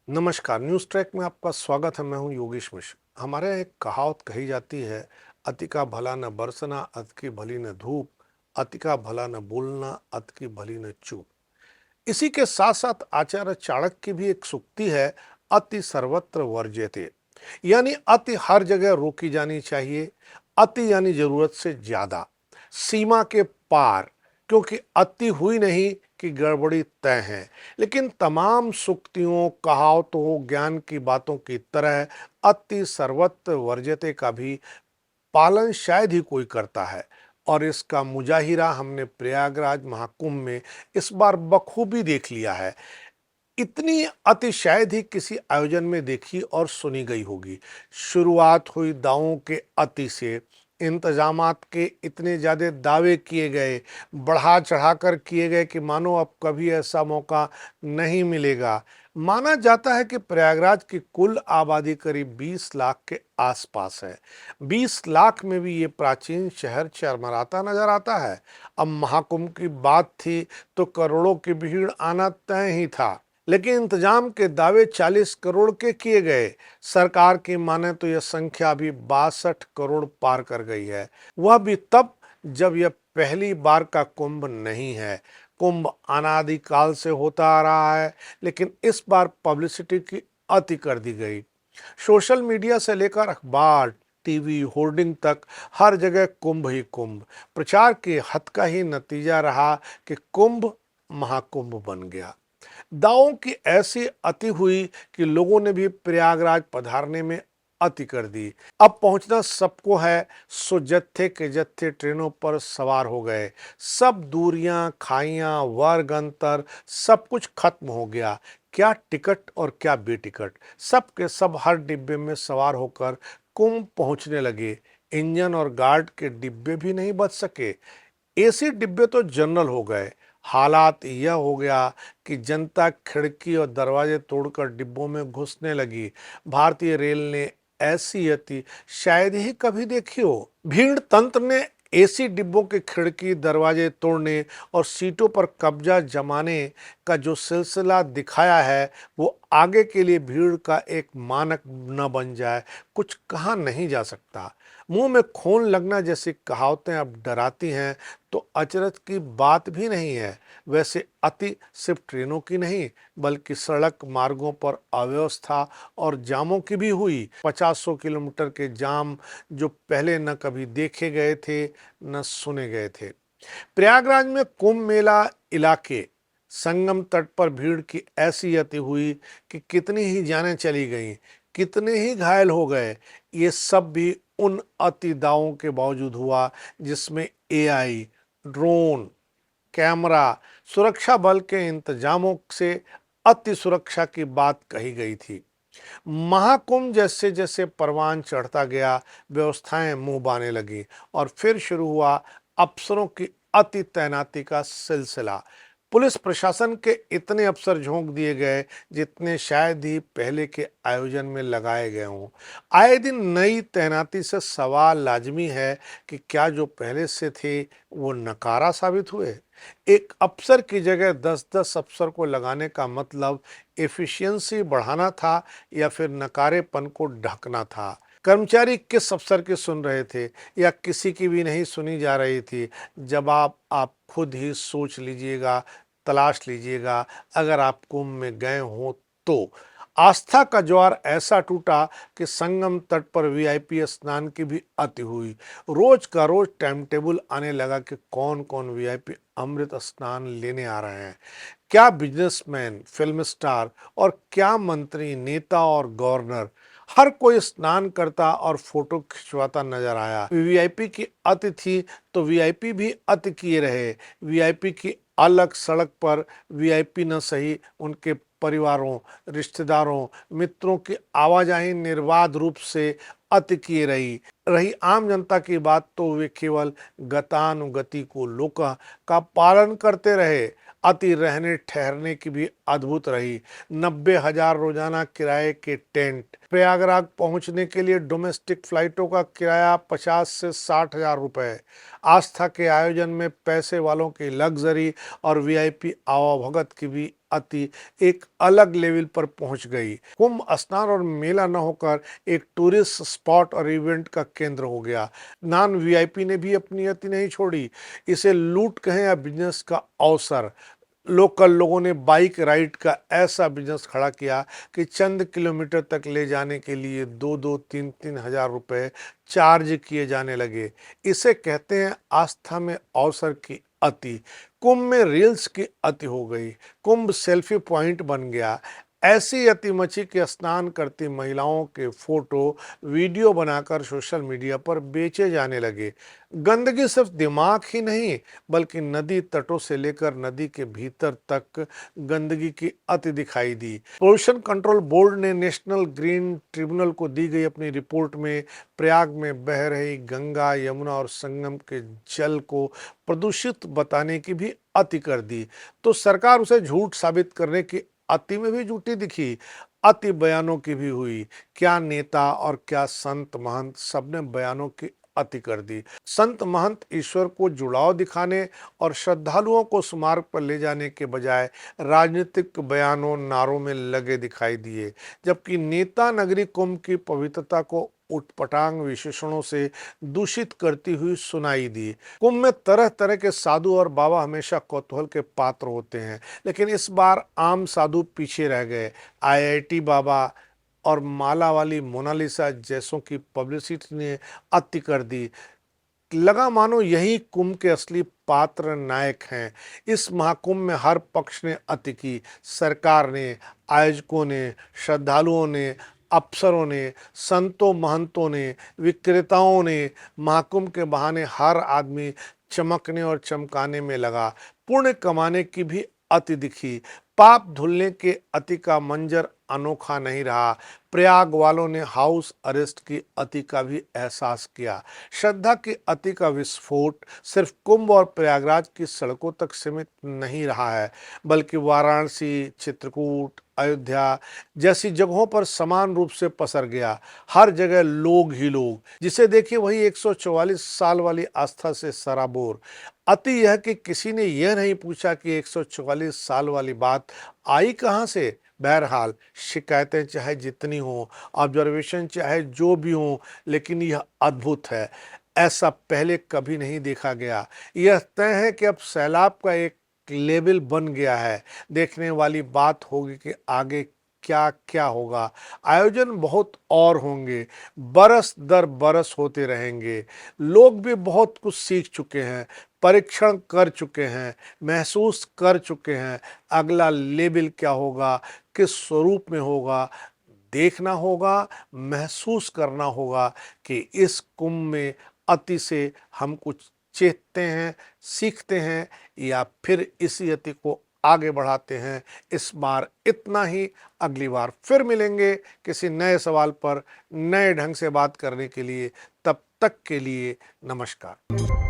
नमस्कार, news track में आपका स्वागत है। मैं हूं योगेश मिश्र। हमारे यहाँ एक कहावत कही जाती है, अति का भला न बरसना, अति की भली न धूप, अति का भला न बोलना, अति की भली न चूप। इसी के साथ साथ आचार्य चाणक्य की भी एक सूक्ति है, अति सर्वत्र वर्ज्यते, यानी अति हर जगह रोकी जानी चाहिए। अति यानी जरूरत से ज्यादा, सीमा के पार, क्योंकि अति हुई नहीं कि गड़बड़ी तय है। लेकिन तमाम सूक्तियों, कहावतों, ज्ञान की बातों की तरह अति सर्वत्र वर्ज्यते का भी पालन शायद ही कोई करता है। और इसका मुजाहिरा हमने प्रयागराज महाकुंभ में इस बार बखूबी देख लिया है। इतनी अति शायद ही किसी आयोजन में देखी और सुनी गई होगी। शुरुआत हुई दावों के अति से, इंतजामात के इतने ज़्यादा दावे किए गए, बढ़ा चढ़ाकर किए गए कि मानो अब कभी ऐसा मौका नहीं मिलेगा। माना जाता है कि प्रयागराज की कुल आबादी करीब 20 लाख के आसपास है। 20 लाख में भी ये प्राचीन शहर चरमराता नजर आता है। अब महाकुंभ की बात थी तो करोड़ों की भीड़ आना तय ही था। लेकिन इंतजाम के दावे 40 करोड़ के किए गए। सरकार की माने तो यह संख्या भी 62 करोड़ पार कर गई है। वह भी तब जब यह पहली बार का कुंभ नहीं है। कुंभ अनादिकाल से होता आ रहा है, लेकिन इस बार पब्लिसिटी की अति कर दी गई। सोशल मीडिया से लेकर अखबार, टीवी, होर्डिंग तक हर जगह कुंभ ही कुंभ। प्रचार की हद का ही नतीजा रहा कि कुंभ महाकुंभ बन गया। दावों की ऐसी अति हुई कि लोगों ने भी प्रयागराज पधारने में अति कर दी। अब पहुंचना सबको है, सो जत्थे के जत्थे ट्रेनों पर सवार हो गए। सब दूरियां, खाइयां, वर्ग अंतर, सब कुछ खत्म हो गया। क्या टिकट और क्या बेटिकट, सब के सब हर डिब्बे में सवार होकर कुंभ पहुंचने लगे। इंजन और गार्ड के डिब्बे भी नहीं बच सके। एसी डिब्बे तो जनरल हो गए। हालात यह हो गया कि जनता खिड़की और दरवाजे तोड़कर डिब्बों में घुसने लगी। भारतीय रेल ने ऐसी अति शायद ही कभी देखी हो। भीड़ तंत्र ने एसी डिब्बों के खिड़की दरवाजे तोड़ने और सीटों पर कब्जा जमाने का जो सिलसिला दिखाया है, वो आगे के लिए भीड़ का एक मानक न बन जाए, कुछ कहा नहीं जा सकता। मुंह में खून लगना जैसी कहावतें अब डराती हैं तो अचरज की बात भी नहीं है। वैसे अति सिर्फ ट्रेनों की नहीं, बल्कि सड़क मार्गों पर अव्यवस्था और जामों की भी हुई। 50 किलोमीटर के जाम जो पहले न कभी देखे गए थे न सुने गए थे। प्रयागराज में कुंभ मेला इलाके संगम तट पर भीड़ की ऐसी अति हुई कि कितनी ही जानें चली गईं, कितने ही घायल हो गए। ये सब भी उन अति दावों के बावजूद हुआ जिसमें एआई, ड्रोन, कैमरा, सुरक्षा बल के इंतजामों से अति सुरक्षा की बात कही गई थी। महाकुंभ जैसे जैसे परवान चढ़ता गया, व्यवस्थाएं मुंह बाने लगी और फिर शुरू हुआ अफसरों की अति तैनाती का सिलसिला। पुलिस प्रशासन के इतने अफसर झोंक दिए गए जितने शायद ही पहले के आयोजन में लगाए गए हों। आए दिन नई तैनाती से सवाल लाजमी है कि क्या जो पहले से थे वो नकारा साबित हुए। एक अफसर की जगह 10-10 अफसर को लगाने का मतलब एफिशिएंसी बढ़ाना था या फिर नकारेपन को ढकना था। कर्मचारी किस अफसर की सुन रहे थे या किसी की भी नहीं सुनी जा रही थी। जवाब आप खुद ही सोच लीजिएगा, तलाश लीजिएगा, अगर आप कुंभ में गए हों तो। आस्था का ज्वार ऐसा टूटा कि संगम तट पर वीआईपी स्नान की भी अति हुई। रोज का रोज टाइम टेबल आने लगा कि कौन कौन वीआईपी अमृत स्नान लेने आ रहे हैं। क्या बिजनेसमैन, फिल्म स्टार और क्या मंत्री, नेता और गवर्नर, हर कोई स्नान करता और फोटो खिंचवाता नजर आया। वीआईपी की अति थी तो वीआईपी भी अति किए रहे। वीआईपी की अलग सड़क पर वीआईपी न सही, उनके परिवारों, रिश्तेदारों, मित्रों की आवाजाही निर्बाध रूप से अति किए रही आम जनता की बात तो वे केवल गतानुगति को लोका का पालन करते रहे। अति रहने ठहरने की भी अद्भुत रही। 90,000 रोजाना किराए के टेंट। प्रयागराज पहुंचने के लिए डोमेस्टिक फ्लाइटों का किराया 50 से 60,000 रुपए। आस्था के आयोजन में पैसे वालों की लग्जरी और वीआईपी आवभगत की भी अति एक अलग लेवल पर पहुंच गई। कुंभ स्नान और मेला न होकर एक टूरिस्ट स्पॉट और इवेंट का केंद्र हो गया। नॉन वीआईपी ने भी अपनी अति नहीं छोड़ी। इसे लूट कहें या बिजनेस का अवसर, लोकल लोगों ने बाइक राइड का ऐसा बिजनेस खड़ा किया कि चंद किलोमीटर तक ले जाने के लिए 2-2, 3-3 हज़ार रुपए चार्ज किए जाने लगे। इसे कहते हैं आस्था में अवसर की अति। कुंभ में रील्स की अति हो गई। कुंभ सेल्फी पॉइंट बन गया। ऐसी अति मची कि स्नान करती महिलाओं के फोटो वीडियो बनाकर सोशल मीडिया पर बेचे जाने लगे। गंदगी सिर्फ दिमाग ही नहीं बल्कि नदी तटों से लेकर नदी के भीतर तक गंदगी की अति दिखाई दी। पोल्यूशन कंट्रोल बोर्ड ने नेशनल ग्रीन ट्रिब्यूनल को दी गई अपनी रिपोर्ट में प्रयाग में बह रही गंगा, यमुना और संगम के जल को प्रदूषित बताने की भी अति कर दी। तो सरकार उसे झूठ साबित करने की अति में भी जुटी दिखी। अति बयानों की भी हुई। क्या नेता और क्या संत महंत सबने बयानों की अति कर दी। संत महंत ईश्वर को जुड़ाव दिखाने और श्रद्धालुओं को सुमार्ग पर ले जाने के बजाय राजनीतिक बयानों नारों में लगे दिखाई दिए, जबकि नेता नगरी कुंभ की पवित्रता को उटपटांग विशेषणों से दूषित करती हुई सुनाई दी। कुंभ में तरह तरह के साधु और बाबा हमेशा कौतूहल के पात्र होते हैं, लेकिन इस बार आम साधु पीछे रह गए। आईआईटी बाबा और माला वाली मोनालिसा जैसों की पब्लिसिटी ने अति कर दी। लगा मानो यही कुंभ के असली पात्र नायक हैं। इस महाकुंभ में हर पक्ष ने अति की। सरकार ने, आयोजकों ने, श्रद्धालुओं ने, अफसरों ने, संतों महंतों ने, विक्रेताओं ने। महाकुंभ के बहाने हर आदमी चमकने और चमकाने में लगा। पुण्य कमाने की भी अति दिखी। पाप धुलने के अति का मंजर अनोखा नहीं रहा। प्रयाग वालों ने हाउस अरेस्ट की अति का भी एहसास किया। श्रद्धा की अति का विस्फोट सिर्फ कुंभ और प्रयागराज की सड़कों तक सीमित नहीं रहा है, बल्कि वाराणसी, चित्रकूट, अयोध्या जैसी जगहों पर समान रूप से पसर गया। हर जगह लोग ही लोग, जिसे देखिए वही 144 साल वाली आस्था से सराबोर। अति यह कि किसी ने यह नहीं पूछा कि 144 साल वाली बात आई कहाँ से। बहरहाल शिकायतें चाहे जितनी हों, ऑब्जर्वेशन चाहे जो भी हों, लेकिन यह अद्भुत है। ऐसा पहले कभी नहीं देखा गया। यह तय है कि अब सैलाब का एक लेवल बन गया है। देखने वाली बात होगी कि आगे क्या क्या होगा। आयोजन बहुत और होंगे, बरस दर बरस होते रहेंगे। लोग भी बहुत कुछ सीख चुके हैं, परीक्षण कर चुके हैं, महसूस कर चुके हैं। अगला लेवल क्या होगा, किस स्वरूप में होगा, देखना होगा, महसूस करना होगा कि इस कुंभ में अति से हम कुछ चेतते हैं, सीखते हैं, या फिर इसी अति को आगे बढ़ाते हैं। इस बार इतना ही। अगली बार फिर मिलेंगे किसी नए सवाल पर नए ढंग से बात करने के लिए। तब तक के लिए नमस्कार।